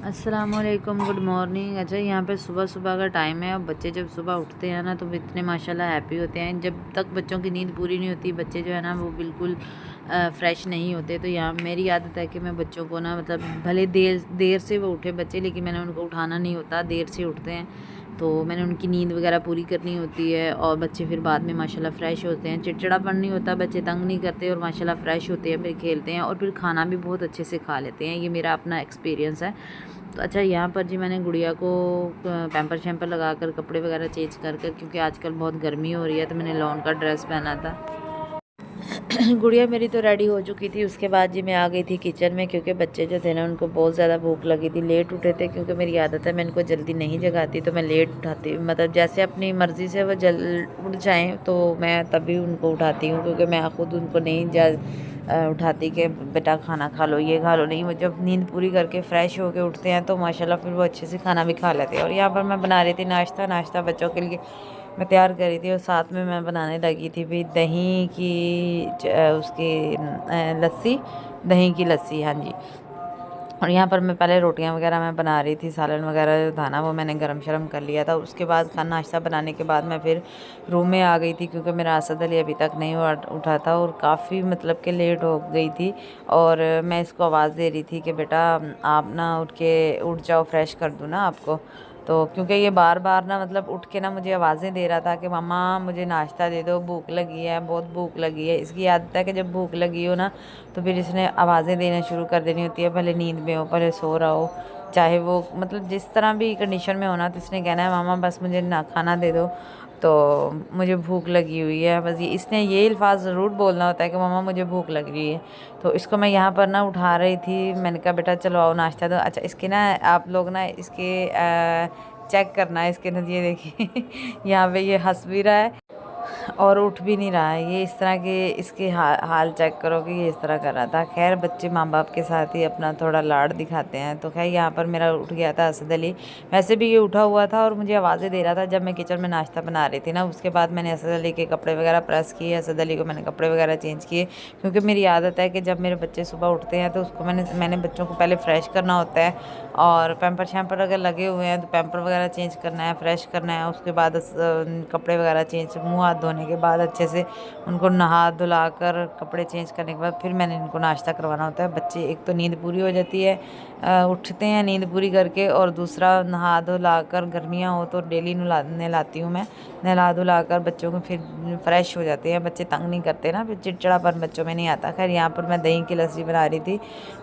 अस्सलामुअलैकुम, good morning. अच्छा, यहाँ पे सुबह सुबह का टाइम है और बच्चे जब सुबह उठते हैं ना तो वो इतने माशाल्लाह हैप्पी होते हैं। जब तक बच्चों की नींद पूरी नहीं होती बच्चे जो है ना वो बिल्कुल फ़्रेश नहीं होते। तो यहाँ मेरी आदत है कि मैं बच्चों को ना मतलब भले देर देर से वो उठे बच्चे, लेकिन मैंने उनको उठाना नहीं होता। देर से उठते हैं तो मैंने उनकी नींद वगैरह पूरी करनी होती है और बच्चे फिर बाद में माशाल्लाह फ़्रेश होते हैं। चिड़चिड़ापन नहीं होता, बच्चे तंग नहीं करते और माशाल्लाह फ़्रेश होते हैं, फिर खेलते हैं और फिर खाना भी बहुत अच्छे से खा लेते हैं। ये मेरा अपना एक्सपीरियंस है। तो अच्छा, यहाँ पर जी मैंने गुड़िया को पैम्पर शैम्पर लगा कर कपड़े वगैरह चेंज कर कर, क्योंकि आजकल बहुत गर्मी हो रही है तो मैंने लॉन का ड्रेस पहना था। गुड़िया मेरी तो रेडी हो चुकी थी। उसके बाद जी मैं आ गई थी किचन में, क्योंकि बच्चे जो थे ना उनको बहुत ज़्यादा भूख लगी थी। लेट उठे थे, क्योंकि मेरी आदत है मैं इनको जल्दी नहीं जगाती, तो मैं लेट उठाती, मतलब जैसे अपनी मर्ज़ी से वो जल उठ जाएँ तो मैं तभी उनको उठाती हूँ, क्योंकि मैं ख़ुद उनको नहीं उठाती कि बेटा खाना खा लो, ये खा लो। नहीं, वो जब नींद पूरी करके फ़्रेश होके उठते हैं तो माशाल्लाह फिर वो अच्छे से खाना भी खा लेते हैं। और यहाँ पर मैं बना रही थी नाश्ता बच्चों के लिए मैं तैयार करी थी, और साथ में मैं बनाने लगी थी भी दही की उसकी लस्सी, दही की लस्सी, हाँ जी। और यहाँ पर मैं पहले रोटियां वगैरह मैं बना रही थी, सालन वगैरह जो था ना वो मैंने गरम शरम कर लिया था। उसके बाद खाना नाश्ता बनाने के बाद मैं फिर रूम में आ गई थी, क्योंकि मेरा असद अली अभी तक नहीं उठा था और काफ़ी मतलब कि लेट हो गई थी। और मैं इसको आवाज़ दे रही थी कि बेटा आप ना उठ जाओ, फ्रेश कर दूँ ना आपको। तो क्योंकि ये बार बार ना मतलब उठ के ना मुझे आवाज़ें दे रहा था कि मम्मा मुझे नाश्ता दे दो, भूख लगी है, बहुत भूख लगी है। इसकी आदत है कि जब भूख लगी हो ना तो फिर इसने आवाज़ें देना शुरू कर देनी होती है, भले नींद में हो, भले सो रहा हो, चाहे वो मतलब जिस तरह भी कंडीशन में होना, तो इसने कहना है मामा बस मुझे ना खाना दे दो, तो मुझे भूख लगी हुई है। बस इसने ये अल्फाज ज़रूर बोलना होता है कि मामा मुझे भूख लग रही है। तो इसको मैं यहाँ पर ना उठा रही थी, मैंने कहा बेटा चलो आओ नाश्ता दो। अच्छा, इसके ना आप लोग ना इसके चेक करना है इसके नज़रिए, देखिए यहाँ पे ये हंस भी रहा है और उठ भी नहीं रहा है। ये इस तरह के इसके हाल चेक करो कि ये इस तरह कर रहा था। खैर बच्चे माँ बाप के साथ ही अपना थोड़ा लाड दिखाते हैं। तो खैर यहाँ पर मेरा उठ गया था असद अली। वैसे भी ये उठा हुआ था और मुझे आवाज़ें दे रहा था जब मैं किचन में नाश्ता बना रही थी ना। उसके बाद मैंने असद अली के कपड़े वगैरह प्रेस किए, असद अली को मैंने कपड़े वगैरह चेंज किए, क्योंकि मेरी आदत है कि जब मेरे बच्चे सुबह उठते हैं तो उसको मैंने बच्चों को पहले फ्रेश करना होता है। और पैम्पर शैम्पर अगर लगे हुए हैं तो पैम्पर वगैरह चेंज करना है, फ्रेश करना है। उसके बाद कपड़े वगैरह चेंज, मुँह हाथ धोने के बाद अच्छे से उनको नहा धुला कर कपड़े चेंज करने के बाद फिर मैंने इनको नाश्ता करवाना होता है। बच्चे एक तो नींद पूरी हो जाती है, उठते हैं नींद पूरी करके, और दूसरा नहा धुला कर, गर्मियाँ हो तो डेली नहलाती हूँ मैं, नहला धुला कर बच्चों को फिर फ्रेश हो जाते हैं। बच्चे तंग नहीं करते ना, फिर चिड़चिड़ापन बच्चों में नहीं आता। खैर यहाँ पर मैं दही की लस्सी बना रही थी,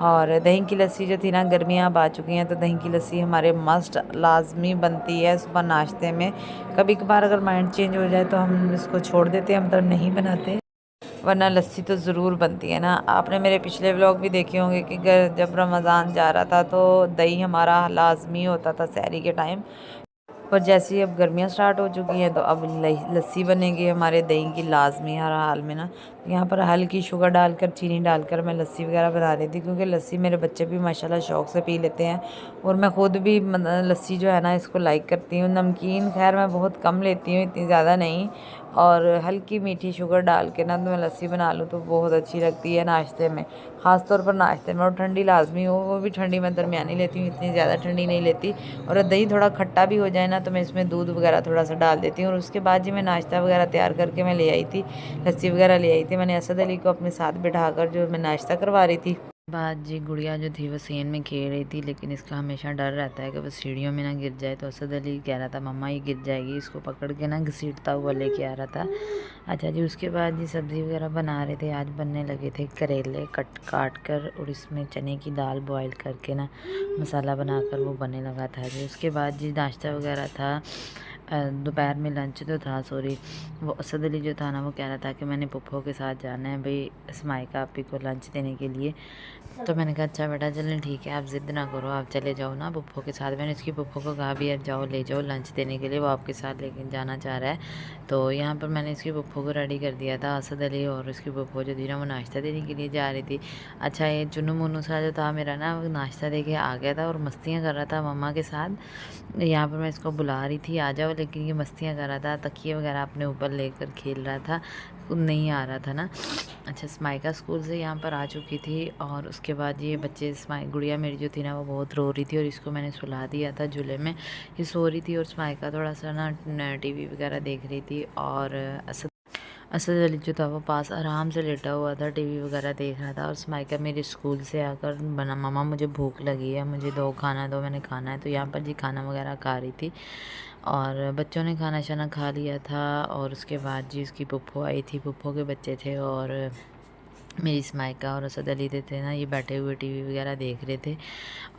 और दही की लस्सी जो थी ना, गर्मियाँ अब आ चुकी हैं तो दही की लस्सी हमारे मस्ट लाजमी बनती है सुबह नाश्ते में। कभी कभार अगर माइंड चेंज हो जाए तो हम इसको छोड़ देते हैं, हम तो नहीं बनाते, वरना लस्सी तो ज़रूर बनती है ना। आपने मेरे पिछले व्लॉग भी देखे होंगे कि जब रमज़ान जा रहा था तो दही हमारा लाजमी होता था सहरी के टाइम। पर जैसे ही अब गर्मियाँ स्टार्ट हो चुकी हैं तो अब लस्सी बनेगी हमारे दही की लाजमी हर हाल में ना। यहाँ पर हल्की शुगर डालकर, चीनी डालकर मैं लस्सी वगैरह बना रही थी, क्योंकि लस्सी मेरे बच्चे भी माशाल्लाह शौक़ से पी लेते हैं, और मैं ख़ुद भी लस्सी जो है ना इसको लाइक करती हूँ। नमकीन खैर मैं बहुत कम लेती हूँ, इतनी ज़्यादा नहीं, और हल्की मीठी शुगर डाल के ना तो मैं लस्सी बना लूँ तो बहुत अच्छी लगती है नाश्ते में, ख़ास तौर पर नाश्ते में। और ठंडी लाजमी हो, वो भी ठंडी मैं दरमियानी लेती हूँ, इतनी ज़्यादा ठंडी नहीं लेती। और दही थोड़ा खट्टा भी हो जाए ना तो मैं इसमें दूध वगैरह थोड़ा सा डाल देती हूँ। और उसके बाद जी मैं नाश्ता वगैरह तैयार करके मैं ले आई थी, लस्सी वगैरह ले आई थी। मैंने असद अली को अपने साथ बिठाकर जो मैं नाश्ता करवा रही थी। बाद जी गुड़िया जो थी वो सेन में खेल रही थी, लेकिन इसका हमेशा डर रहता है कि वो सीढ़ियों में ना गिर जाए। तो असद अली कह रहा था मम्मा ये गिर जाएगी, इसको पकड़ के ना घसीटता हुआ लेके आ रहा था। अच्छा जी, उसके बाद जी सब्ज़ी वगैरह बना रहे थे। आज बनने लगे थे करेले काट कर, और इसमें चने की दाल बॉईल करके ना मसाला बनाकर वो बनने लगा था जी। उसके बाद जी नाश्ता वगैरह था, दोपहर में लंच तो था, सॉरी, वो असद अली जो था ना वो कह रहा था कि मैंने पुप्पो के साथ जाना है भाई स्माइका आपी को लंच देने के लिए। तो मैंने कहा अच्छा बेटा चलें ठीक है, आप ज़िद ना करो, आप चले जाओ ना पुप्पो के साथ। मैंने इसकी पुप्पो को कहा भी अब जाओ ले जाओ लंच देने के लिए, वो आपके साथ लेकिन जाना चाह रहा है। तो यहाँ पर मैंने इसकी पुप्पो को रेडी कर दिया था। असद अली और उसकी पुप्पो जो थी ना वो नाश्ता देने के लिए जा रही थी। अच्छा, ये चुनू मुनू सा जो था मेरा ना वो नाश्ता दे के आ गया था और मस्तियाँ कर रहा था मम्मा के साथ। यहाँ पर मैं इसको बुला रही थी आ जाओ वो, लेकिन ये मस्तियाँ कर रहा था, तकिए वगैरह अपने ऊपर लेकर खेल रहा था, खुद नहीं आ रहा था ना। अच्छा, स्माइका स्कूल से यहाँ पर आ चुकी थी और उसके बाद ये बच्चे गुड़िया मेरी जो थी ना वो बहुत रो रही थी और इसको मैंने सुला दिया था झूले में। ये सो रही थी और स्माइका थोड़ा सा ना टीवी वगैरह देख रही थी और असद अली जो था वो पास आराम से लेटा हुआ था, टीवी वगैरह देख रहा था। और स्माइका मेरे स्कूल से आकर बना, मामा मुझे भूख लगी है, मुझे दो खाना दो, मैंने खाना है। तो यहाँ पर जी खाना वगैरह खा रही थी और बच्चों ने खाना शाना खा लिया था। और उसके बाद जी उसकी पुप्पो आई थी, पुप्पो के बच्चे थे और मेरी स्माइका और असद अली थे ना, ये बैठे हुए टीवी वगैरह देख रहे थे।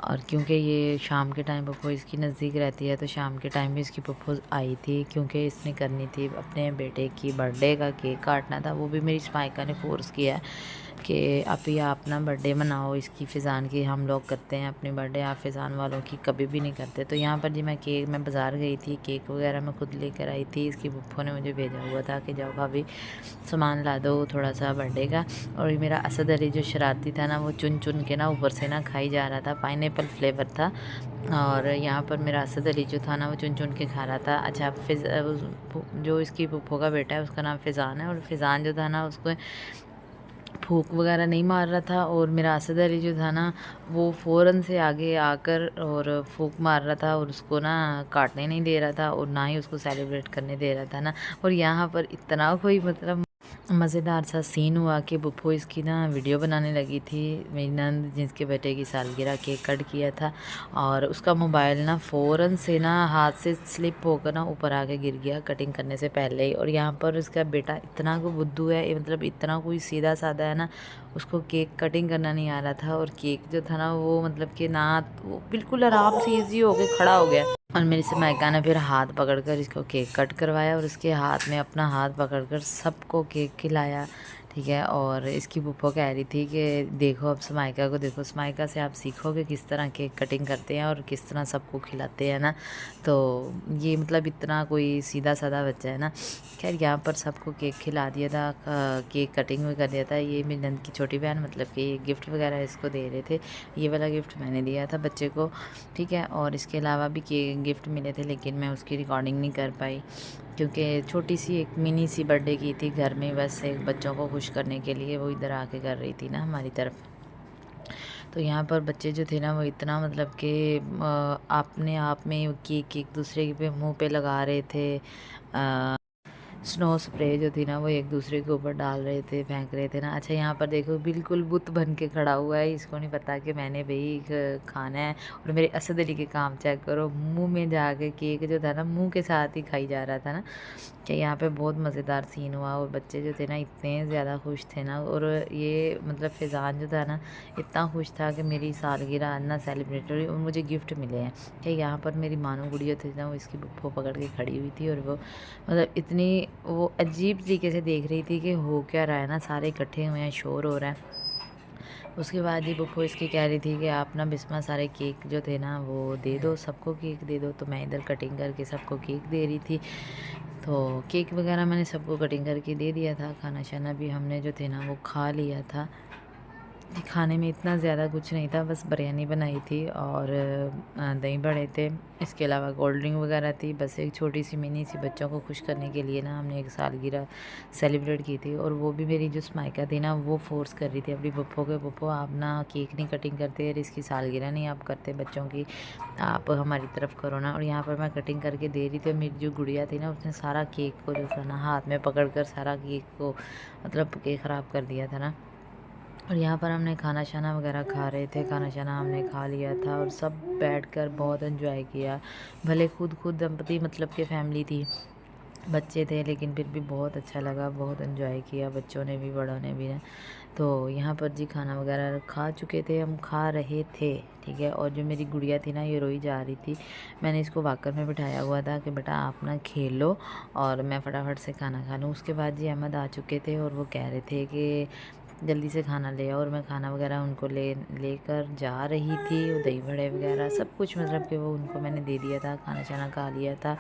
और क्योंकि ये शाम के टाइम पप्पो इसकी नज़दीक रहती है तो शाम के टाइम भी इसकी पप्पो आई थी, क्योंकि इसने करनी थी अपने बेटे की बर्थडे का केक काटना था। वो भी मेरी स्माइका ने फ़ोर्स किया कि आप ना बर्थडे मनाओ इसकी, फ़िज़ान की हम लोग करते हैं अपनी बर्थडे, आप फ़िज़ान वालों की कभी भी नहीं करते। तो यहाँ पर जी मैं बाज़ार गई थी, केक वगैरह मैं खुद लेकर आई थी। इसकी पप्पो ने मुझे भेजा हुआ था कि जाओ भाभी सामान ला दो थोड़ा सा बर्थडे का। और मेरा असद अली जो शरारती था ना, वो चुन चुन के ना ऊपर से ना खाई जा रहा था, पाइनएप्पल फ्लेवर था। और यहाँ पर मेरा असद अली जो था ना वो चुन चुन के खा रहा था। अच्छा, जो इसकी पुप्पो का बेटा है उसका नाम फ़िज़ान है और फ़िज़ान जो था ना उसको फूंक वगैरह नहीं मार रहा था और मेरा असद अली जो था ना वो फ़ौरन से आगे आकर और फूंक मार रहा था और उसको ना काटने नहीं दे रहा था और ना ही उसको सेलिब्रेट करने दे रहा था ना। और यहाँ पर इतना कोई मतलब मज़ेदार सा सीन हुआ कि पुप्पो इसकी ना वीडियो बनाने लगी थी, मेरी नंद जिसके बेटे की सालगिरह केक कट किया था और उसका मोबाइल ना फ़ौरन से ना हाथ से स्लिप होकर ना ऊपर आके गिर गया कटिंग करने से पहले ही। और यहाँ पर उसका बेटा इतना को बुद्धू है, मतलब इतना कोई सीधा साधा है ना, उसको केक कटिंग करना नहीं आ रहा था। और केक जो था ना वो मतलब कि ना वो बिल्कुल आराम से ईजी होके खड़ा हो गया। और मेरी से मायका ने फिर हाथ पकड़कर इसको केक कट करवाया और उसके हाथ में अपना हाथ पकड़कर सबको केक खिलाया, ठीक है। और इसकी पुप्पो कह रही थी कि देखो अब समाइका को देखो, समाइका से आप सीखो कि किस तरह केक कटिंग करते हैं और किस तरह सबको खिलाते हैं ना। तो ये मतलब इतना कोई सीधा साधा बच्चा है ना। खैर यहाँ पर सबको केक खिला दिया था, केक कटिंग भी कर दिया था। ये मेरी नंद की छोटी बहन मतलब कि ये गिफ्ट वगैरह इसको दे रहे थे, ये वाला गिफ्ट मैंने दिया था बच्चे को, ठीक है। और इसके अलावा भी केक गिफ्ट मिले थे लेकिन मैं उसकी रिकॉर्डिंग नहीं कर पाई क्योंकि छोटी सी एक मिनी सी बर्थडे की थी घर में, बस एक बच्चों को खुश करने के लिए वो इधर आके कर रही थी ना हमारी तरफ। तो यहाँ पर बच्चे जो थे ना वो इतना मतलब कि अपने आप में केक एक दूसरे पे मुंह पे लगा रहे थे, स्नो स्प्रे जो थी ना वो एक दूसरे के ऊपर डाल रहे थे, फेंक रहे थे ना। अच्छा यहाँ पर देखो बिल्कुल बुत बन के खड़ा हुआ है, इसको नहीं पता कि मैंने भाई खाना है। और मेरे असद अली के काम चेक करो, मुंह में जाके केक जो था ना मुंह के साथ ही खाई जा रहा था ना। कि यहाँ पे बहुत मज़ेदार सीन हुआ और बच्चे जो थे ना इतने ज़्यादा खुश थे ना। और ये मतलब फ़िज़ान जो था ना इतना खुश था कि मेरी सालगिरह ना सेलिब्रेट हुई और मुझे गिफ्ट मिले हैं। कि यहाँ पर मेरी मानो गुड़िया थी ना वो इसकी पुप्पो पकड़ के खड़ी हुई थी और वो मतलब इतनी वो अजीब तरीके से देख रही थी कि हो क्या रहा है ना, सारे इकट्ठे हुए हैं, शोर हो रहा है। उसके बाद ही पुप्पो इसकी कह रही थी कि आप ना बिस्मा सारे केक जो थे ना वो दे दो, सबको केक दे दो। तो मैं इधर कटिंग करके सबको केक दे रही थी। तो केक वगैरह मैंने सबको कटिंग करके दे दिया था, खाना शाना भी हमने जो थे ना वो खा लिया था। खाने में इतना ज़्यादा कुछ नहीं था, बस बिरयानी बनाई थी और दही बड़े थे, इसके अलावा कोल्ड ड्रिंक वगैरह थी। बस एक छोटी सी मिनी सी बच्चों को खुश करने के लिए ना हमने एक सालगिरह सेलिब्रेट की थी। और वो भी मेरी जो स्माइका थी ना वो फोर्स कर रही थी अपनी पप्पो के, पप्पो आप ना केक नहीं कटिंग करते और इसकी सालगिरह नहीं आप करते बच्चों की, आप हमारी तरफ करो ना। और यहाँ पर मैं कटिंग करके दे रही थी और मेरी जो गुड़िया थी ना उसने सारा केक को जो था ना हाथ में पकड़ कर सारा केक को मतलब केक ख़राब कर दिया था ना। और यहाँ पर हमने खाना शाना वगैरह खा रहे थे, खाना शाना हमने खा लिया था और सब बैठकर बहुत एंजॉय किया। भले खुद दंपति मतलब कि फैमिली थी, बच्चे थे, लेकिन फिर भी बहुत अच्छा लगा, बहुत एंजॉय किया बच्चों ने भी बड़ों ने भी ना। तो यहाँ पर जी खाना वगैरह खा चुके थे, हम खा रहे थे, ठीक है। और जो मेरी गुड़िया थी ना ये रोई जा रही थी, मैंने इसको वाकर में बिठाया हुआ था कि बेटा आप ना खेल लो और मैं फटाफट से खाना खा लूँ। उसके बाद जी अहमद आ चुके थे और वो कह रहे थे कि जल्दी से खाना ले आओ और मैं खाना वगैरह उनको लेकर जा रही थी। वो दही बड़े वगैरह सब कुछ मतलब कि वो उनको मैंने दे दिया था, खाना शाना खा लिया था।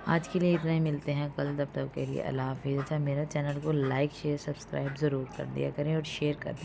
आज के लिए इतना ही, मिलते हैं कल, तब तक के लिए अल्लाह हाफिज़। अच्छा मेरा चैनल को लाइक शेयर सब्सक्राइब ज़रूर कर दिया करें और शेयर कर दिया।